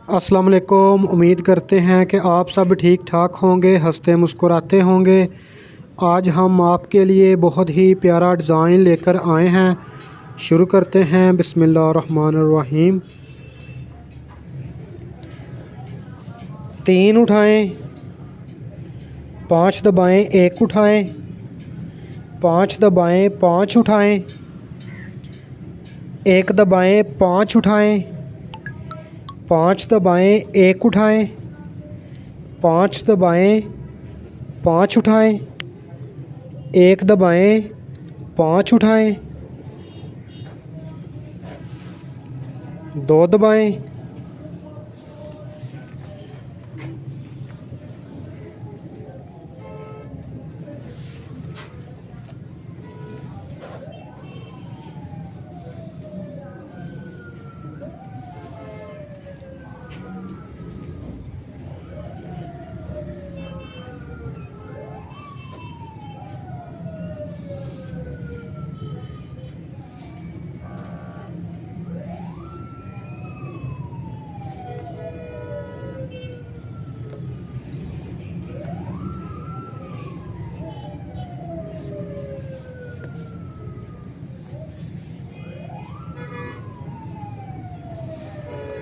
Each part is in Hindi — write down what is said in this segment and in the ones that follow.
अस्सलाम वालेकुम। उम्मीद करते हैं कि आप सब ठीक ठाक होंगे, हंसते मुस्कुराते होंगे। आज हम आपके लिए बहुत ही प्यारा डिज़ाइन लेकर आए हैं। शुरू करते हैं। बिस्मिल्लाहिर्रहमानिर्रहीम। 3 उठाएं, 5 दबाएं, 1 उठाएं, 5 दबाएं, 5 उठाएं, 1 दबाएं, 5 उठाएं, 5 दबाएं, 1 उठाएं, 5 दबाएं, 5 उठाएं, 1 दबाएं, 5 उठाएं, 2 दबाएं,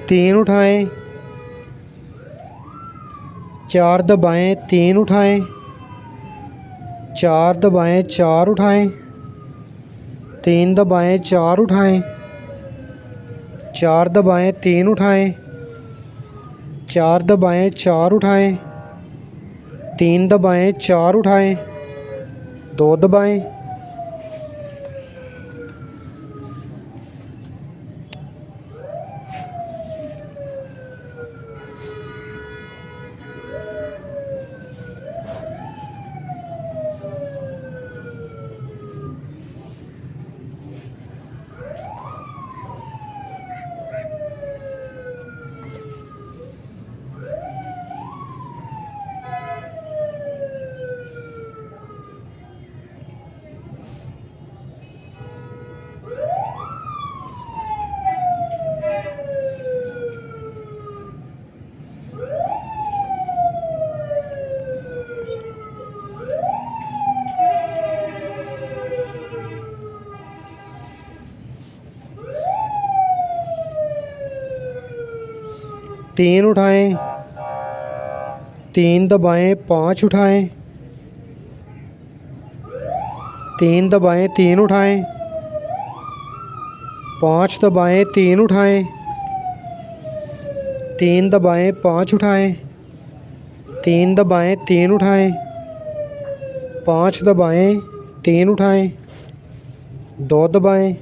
3 उठाएं, 4 दबाएं, 3 उठाएं, 4 दबाएं, 4 उठाएं, 3 दबाएं, 4 उठाएं, 4 दबाएं, 3 उठाएं, 4 दबाएं, 4 उठाएं, 3 दबाएं, 4 उठाएं, 2 दबाएं, तीन उठाएं, 3 दबाएं, 5 उठाएं, 3 दबाएं, 3 उठाएं, 5 दबाएं, 3 उठाएं, 3 दबाएं, 5 उठाएं, 3 दबाएं, 3 उठाएं, 5 दबाएं, 3 उठाएं, 2 दबाएं,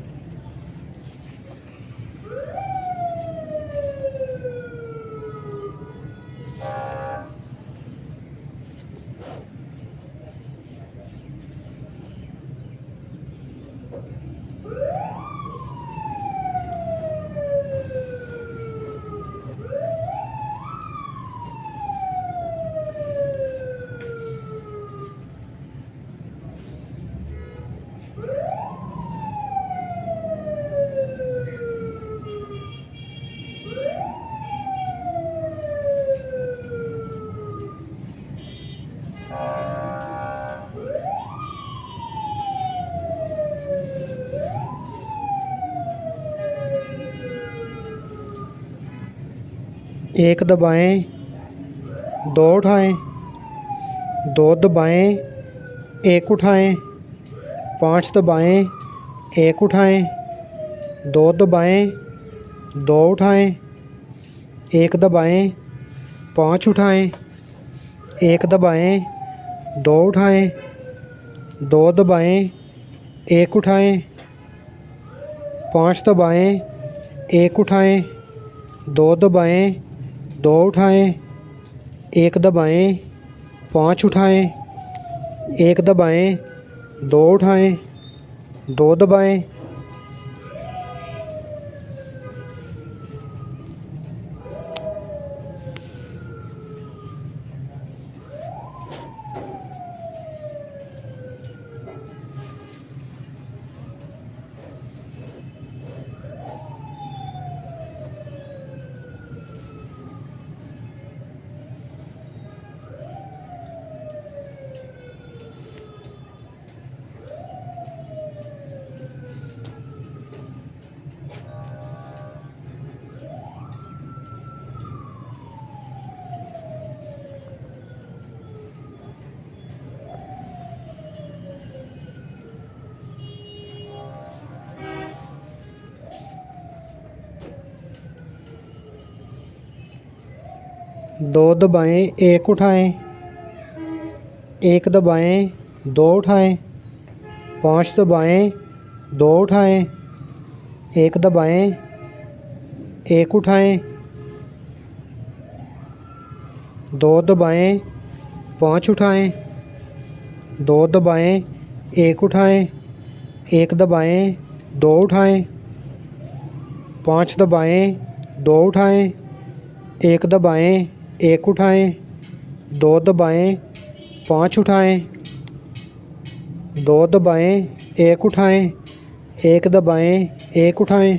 एक दबाएं, 2 उठाएं, 2 दबाएं, 1 उठाएं, 5 दबाएं, 1 उठाएं, 2 दबाएं, 2 उठाएं, 1 दबाएं, 5 उठाएं, 1 दबाएं, 2 उठाएं, 2 दबाएं, 1 उठाएं, 5 दबाएं, 1 उठाएं, 2 दबाएं, 2 उठाएं, 1 दबाएं, 5 उठाएं, 1 दबाएं, 2 उठाएं, 2 दबाएं, दो दबाएं, एक उठाएं, एक दबाएं, दो उठाएं, पाँच दबाएं, दो उठाएं, एक दबाएं, एक उठाएं, दो दबाएं, पाँच उठाएं, दो दबाएं, एक उठाएं, एक दबाएं, दो उठाएं, पाँच दबाएं, दो उठाएं, एक दबाएं, एक उठाएं, दो दबाएं, पाँच उठाएं, दो दबाएं, एक उठाएं, एक दबाएं, एक उठाएं।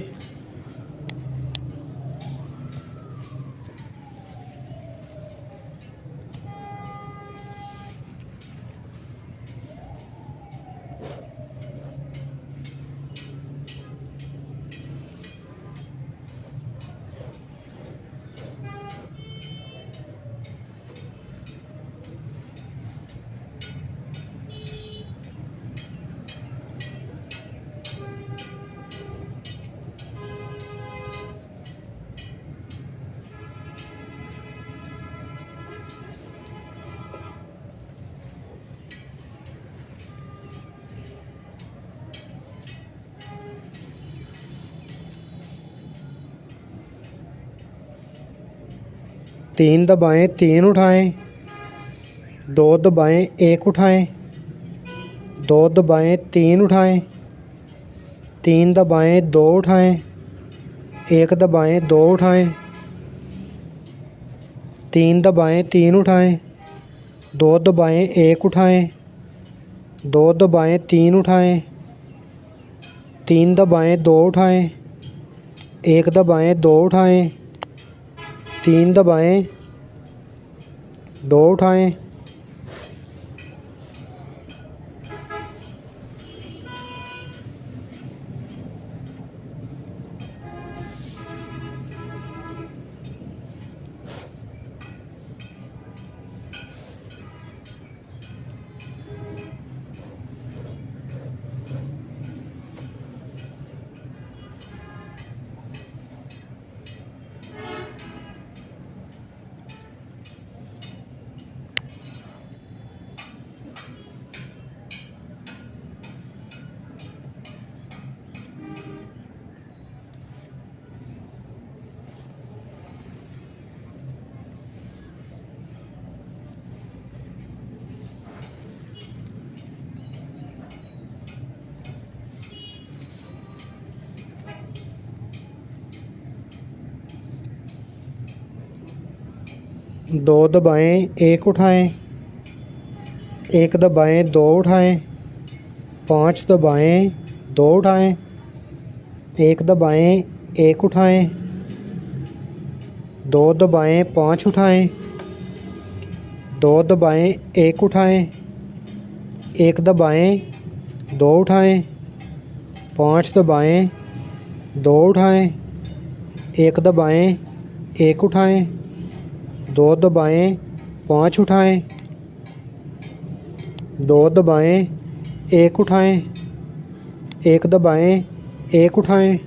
तीन दबाएं, तीन उठाएं, दो दबाएं, एक उठाएं, दो दबाएं, तीन उठाएं, तीन दबाएं, दो उठाएं, एक दबाएं, दो उठाएं, तीन दबाएं, तीन उठाएं, दो दबाएं, एक उठाएं, दो दबाएं, तीन उठाएं, तीन दबाएं, दो उठाएं, एक दबाएं, दो उठाएं, तीन दबाएं, दो उठाएं। दो दबाएं, एक उठाएं, एक दबाएं, दो उठाएं, पाँच दबाएं, दो उठाएं, एक दबाएं, एक उठाएं, दो दबाएं, पाँच उठाएं, दो दबाएं, एक उठाएं, एक दबाएं, दो उठाएं, पाँच दबाएं, दो उठाएं, एक दबाएं, एक उठाएं, दो दबाएं, पाँच उठाएं, दो दबाएं, एक उठाएं, एक दबाएं, एक उठाएं।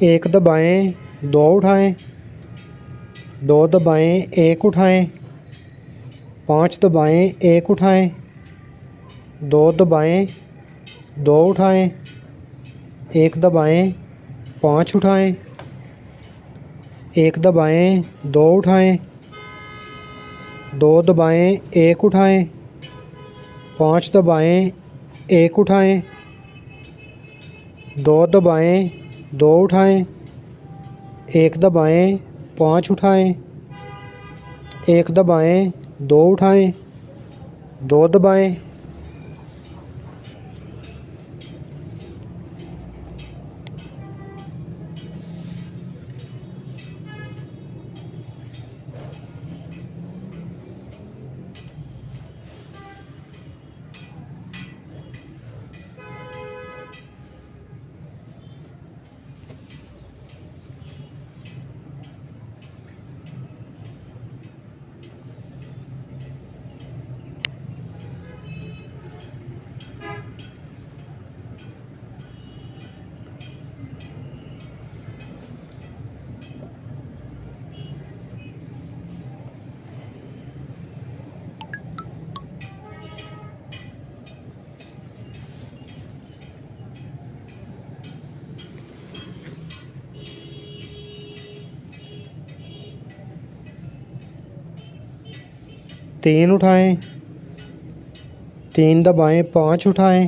एक दबाएं, दो उठाएं, दो दबाएं, एक उठाएं, पाँच दबाएं, एक उठाएं, दो दबाएं, दो उठाएं, एक दबाएं, पाँच उठाएं, एक दबाएं, दो उठाएं, दो दबाएं, एक उठाएं, पाँच दबाएं, एक उठाएं, दो दबाएं, दो उठाएं, एक दबाएं, पाँच उठाएं, एक दबाएं, दो उठाएं, दो दबाएं, तीन उठाएं, तीन दबाएं, पाँच उठाएं,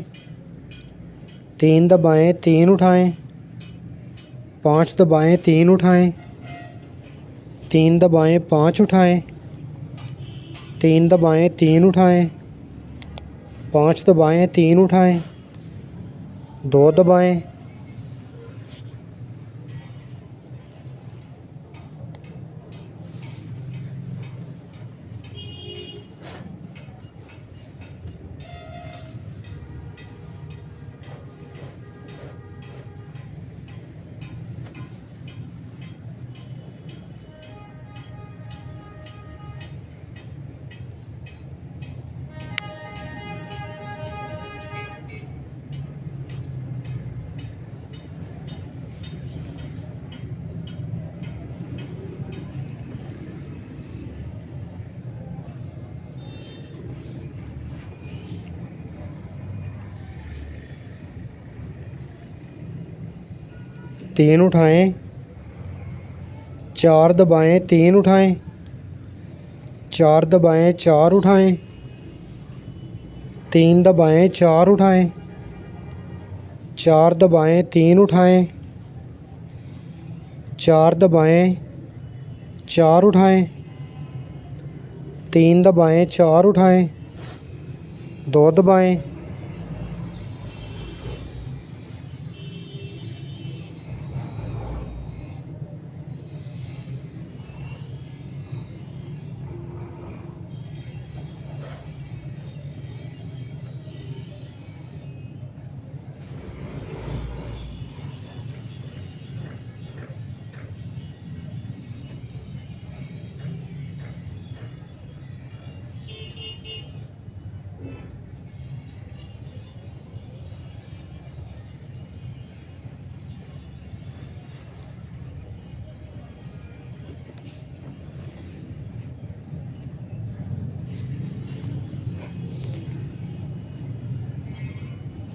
तीन दबाएं, तीन उठाएं, पाँच दबाएं, तीन उठाएं, तीन दबाएं, पाँच उठाएं, तीन दबाएं, तीन उठाएं, पाँच दबाएं, तीन उठाएं, दो दबाएं, तीन उठाएं, चार दबाएं, तीन उठाएं, चार दबाएं, चार उठाएं, तीन दबाएं, चार उठाएं, चार दबाएं, तीन उठाएं, चार दबाएं, चार उठाएं, तीन दबाएं, चार उठाएं, दो दबाएं,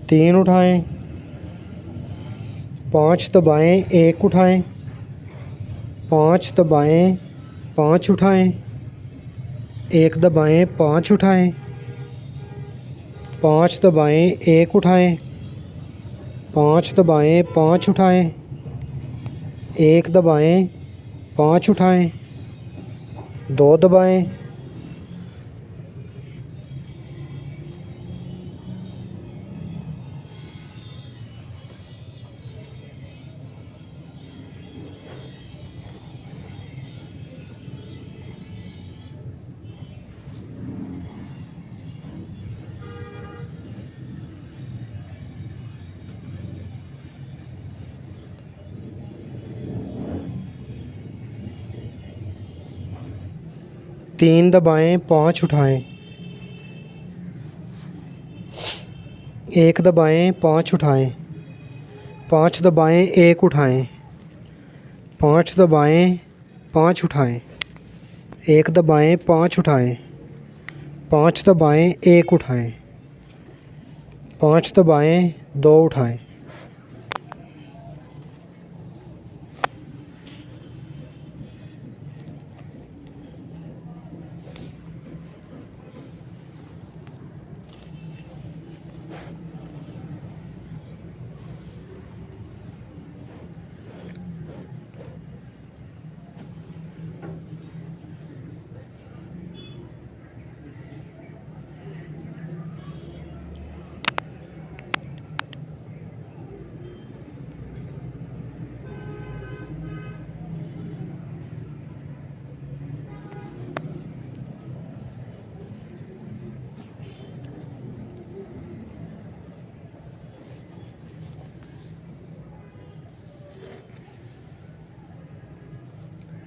तीन उठाएं, पाँच दबाएं, एक उठाएं, पाँच दबाएं, पाँच उठाएं, एक दबाएं, पाँच उठाएं, पाँच दबाएं, एक उठाएं, पाँच दबाएं, पाँच उठाएं, एक दबाएं, पाँच उठाएं, दो दबाएं, तीन दबाएं, पाँच उठाएं, एक दबाएं, पाँच उठाएं, पाँच दबाएं, एक उठाएं, पाँच दबाएं, पाँच उठाएं, एक दबाएं, पाँच उठाएं, पाँच दबाएं, एक उठाएं, पाँच दबाएं, दो उठाएं।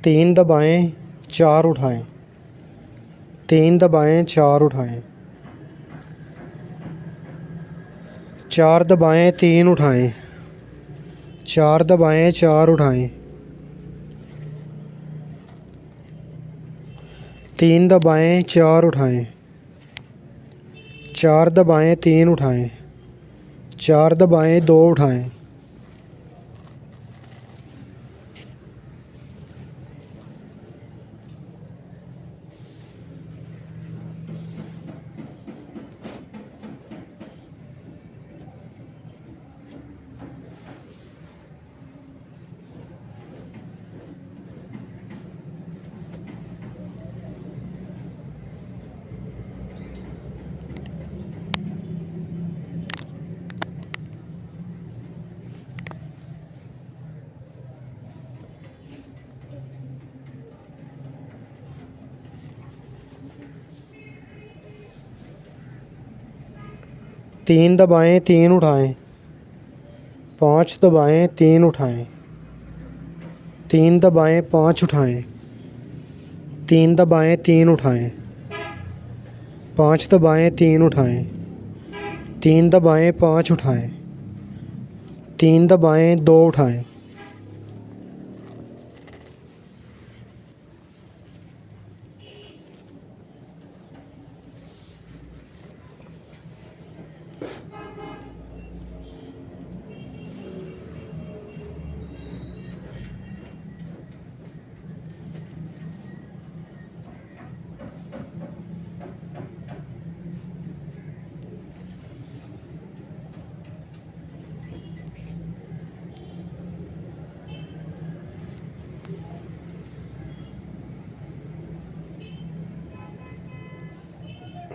तीन दबाएं, चार उठाएं। तीन दबाएं, चार उठाएं। चार दबाएं, तीन उठाएं। चार दबाएं, चार उठाएं। तीन दबाएं, चार उठाएं। चार दबाएं, तीन उठाएं। चार दबाएं, दो उठाएं। तीन दबाएं, तीन उठाएं। पाँच दबाएं, तीन उठाएं। तीन दबाएं, पाँच उठाएं। तीन दबाएं, तीन उठाएं। पाँच दबाएं, तीन उठाएं। तीन दबाएं, पाँच उठाएं। तीन दबाएं, दो उठाएं।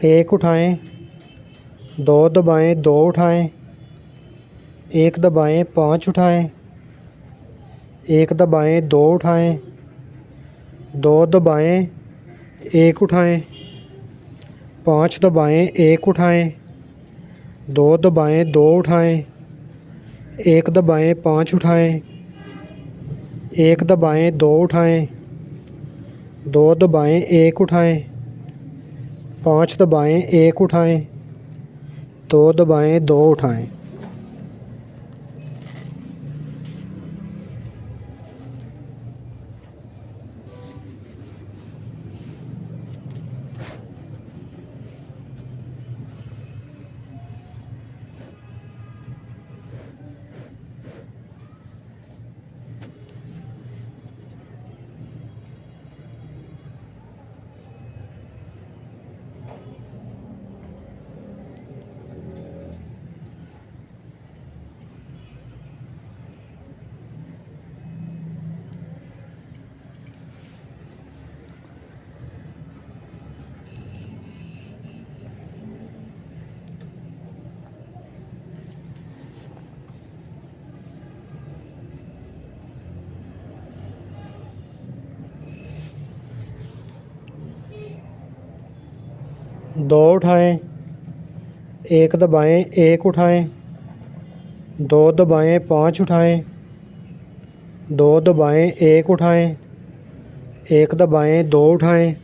एक उठाएं। दो दबाएं, दो उठाएं। एक दबाएं, पाँच उठाएं। एक दबाएं, दो उठाएं। दो दबाएं, एक उठाएं। पाँच दबाएं, एक उठाएं। दो दबाएं, दो उठाएं। एक दबाएं, पाँच उठाएं। एक दबाएं, दो उठाएं। दो दबाएं, एक उठाएं। पाँच दबाएं, एक उठाएं। दो दबाएं, दो उठाएं। दो उठाएं। एक दबाएं, एक उठाएं। दो दबाएं, पाँच उठाएं। दो दबाएं, एक उठाएं। एक दबाएं, दो उठाएं।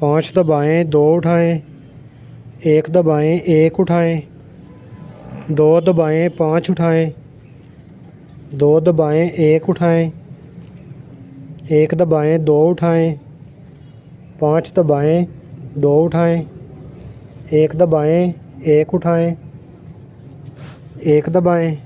पाँच दबाएं, दो उठाएं। एक दबाएं, एक उठाएं। दो दबाएं, पाँच उठाएं। दो दबाएं, एक उठाएं। एक दबाएं, दो उठाएं। पाँच दबाएं, दो उठाएं। एक दबाएं, एक उठाएं। एक दबाएं।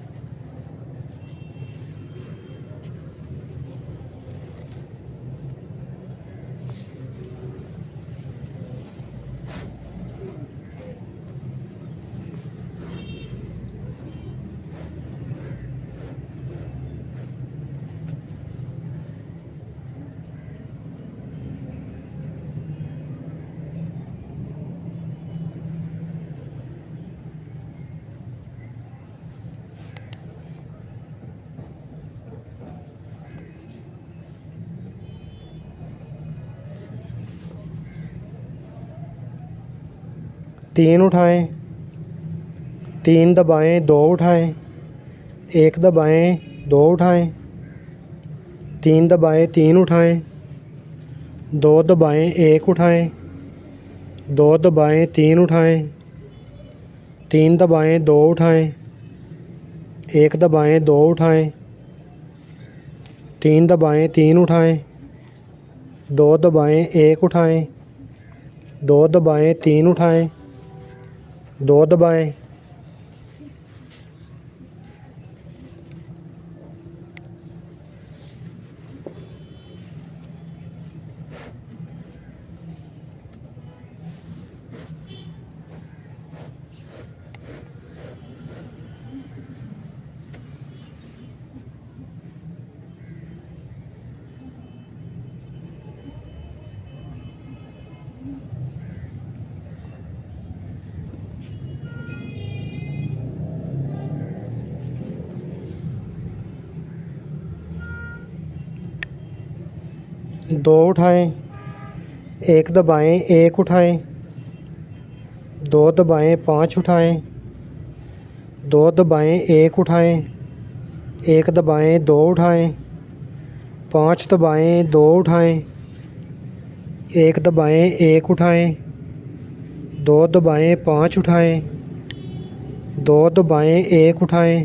तीन उठाएं। तीन दबाएं, दो उठाएं। एक दबाएं, दो उठाएं। तीन दबाएं, तीन उठाएं, दो दबाएं, एक उठाएं, दो दबाएं, तीन उठाएं, तीन दबाएं, दो उठाएं, एक दबाएं, दो उठाएं, तीन दबाएं, तीन उठाएं, दो दबाएं, एक उठाएं, दो दबाएं, तीन उठाएं, दो दबाएं। दो उठाएं, एक दबाएं, एक उठाएं, दो दबाएं, पाँच उठाएं, दो दबाएं, एक उठाएं, एक दबाएं, दो उठाएं, पाँच दबाएं, दो उठाएं, एक दबाएं, एक उठाएं, दो दबाएं, पाँच उठाएं, दो दबाएं, एक उठाएं,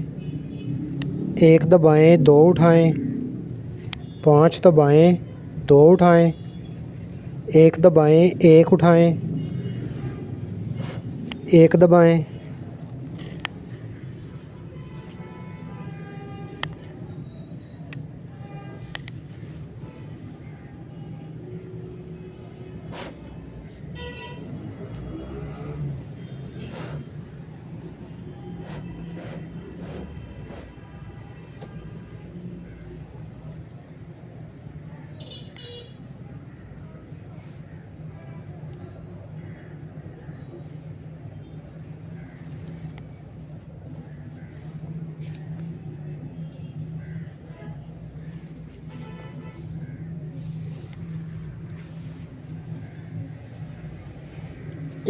एक दबाएं, दो उठाएं, पाँच दबाएं, दो उठाएं, एक दबाएं, एक उठाएं, एक दबाएं।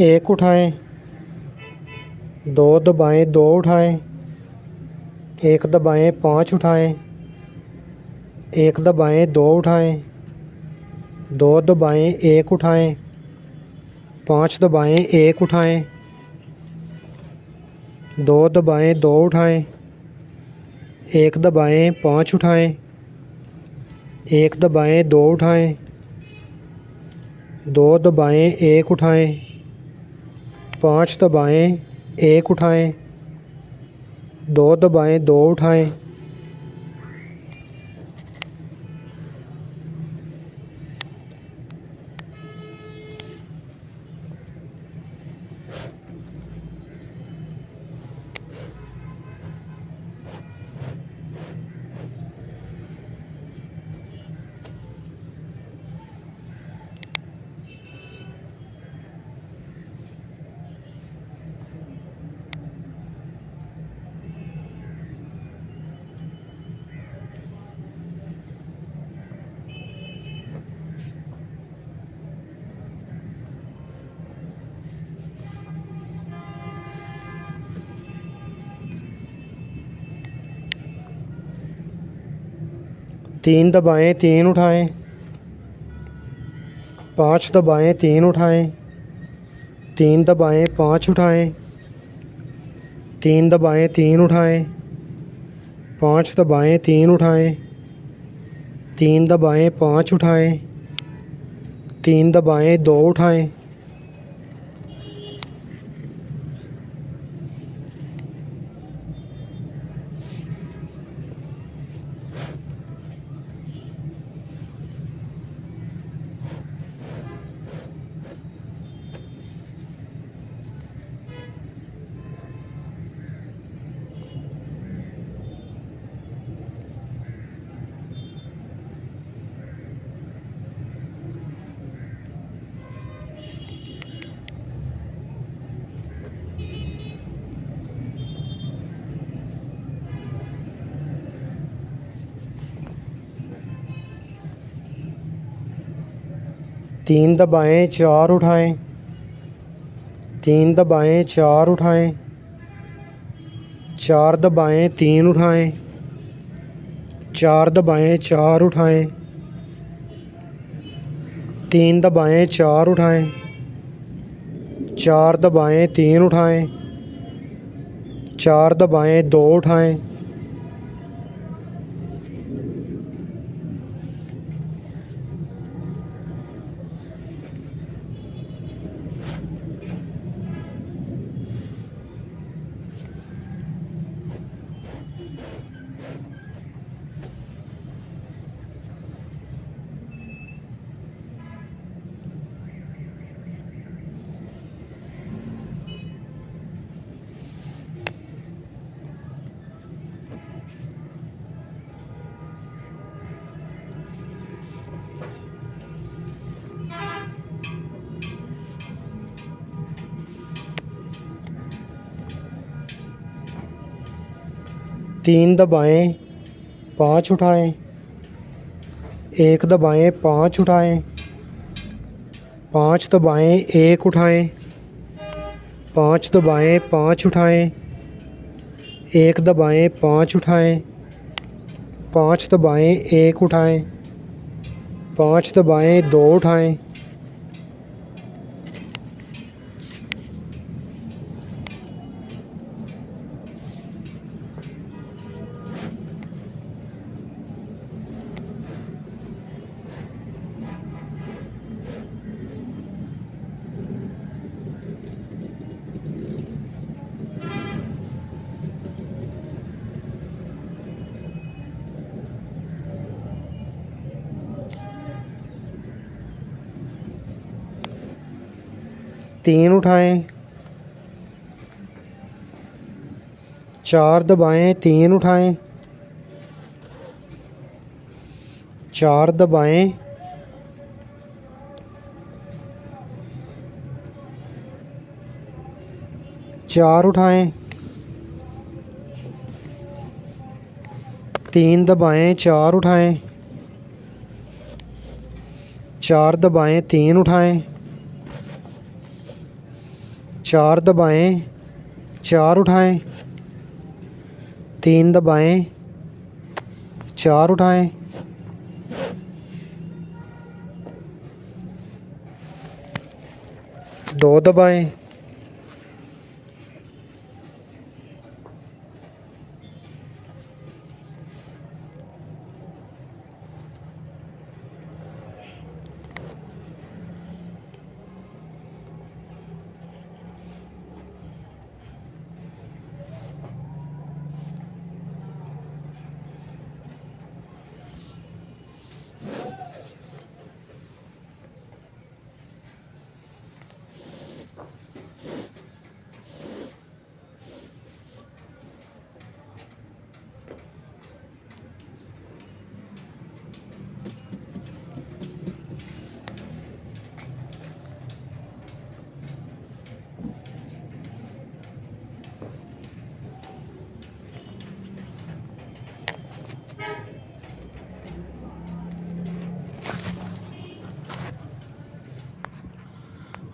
एक उठाएं, दो दबाएं, दो उठाएं, एक दबाएं, पाँच उठाएं, एक दबाएं, दो उठाएं, दो दबाएं, एक उठाएं, पाँच दबाएं, एक उठाएं, दो दबाएं, दो उठाएं, एक दबाएं, पाँच उठाएं, एक दबाएं, दो उठाएं, दो दबाएं, एक उठाएं, पाँच दबाएं, एक उठाएं, दो दबाएं, दो उठाएं। तीन दबाएं, तीन उठाएं, पाँच दबाएं, तीन उठाएं, तीन दबाएं, पाँच उठाएं, तीन दबाएं, तीन उठाएं, पाँच दबाएं, तीन उठाएं, तीन दबाएं, पाँच उठाएं, तीन दबाएं, दो उठाएं। तीन दबाएं, चार उठाएं, तीन दबाएं, चार उठाएं, चार दबाएं, तीन उठाएं, 4 दबाएं, 4 उठाएं, 3 दबाएं, 4 उठाएं, 4 दबाएं, 3 उठाएं, 4 दबाएं, 2 उठाएं, 3 दबाएं, 5 उठाएं, 1 दबाएं, 5 उठाएं, 5 दबाएं, 1 उठाएं, 5 दबाएं, 5 उठाएं, 1 दबाएं, 5 उठाएं, 5 दबाएं, 1 उठाएं, 5 दबाएं, 2 उठाएं, तीन उठाएं, 4 दबाएं, 3 उठाएं, 4 दबाएं, 4 उठाएं, 3 दबाएं, 4 उठाएं, 4 दबाएं, 3 उठाएं, 4 दबाएं, 4 उठाएं, 3 दबाएं, 4 उठाएं, 2 दबाएं,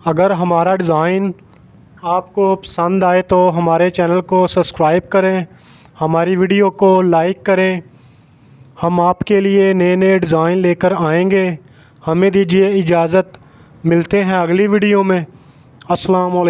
अगर हमारा डिज़ाइन आपको पसंद आए तो हमारे चैनल को सब्सक्राइब करें, हमारी वीडियो को लाइक करें। हम आपके लिए नए नए डिज़ाइन लेकर आएंगे। हमें दीजिए इजाज़त, मिलते हैं अगली वीडियो में। अस्सलाम वालेकुम।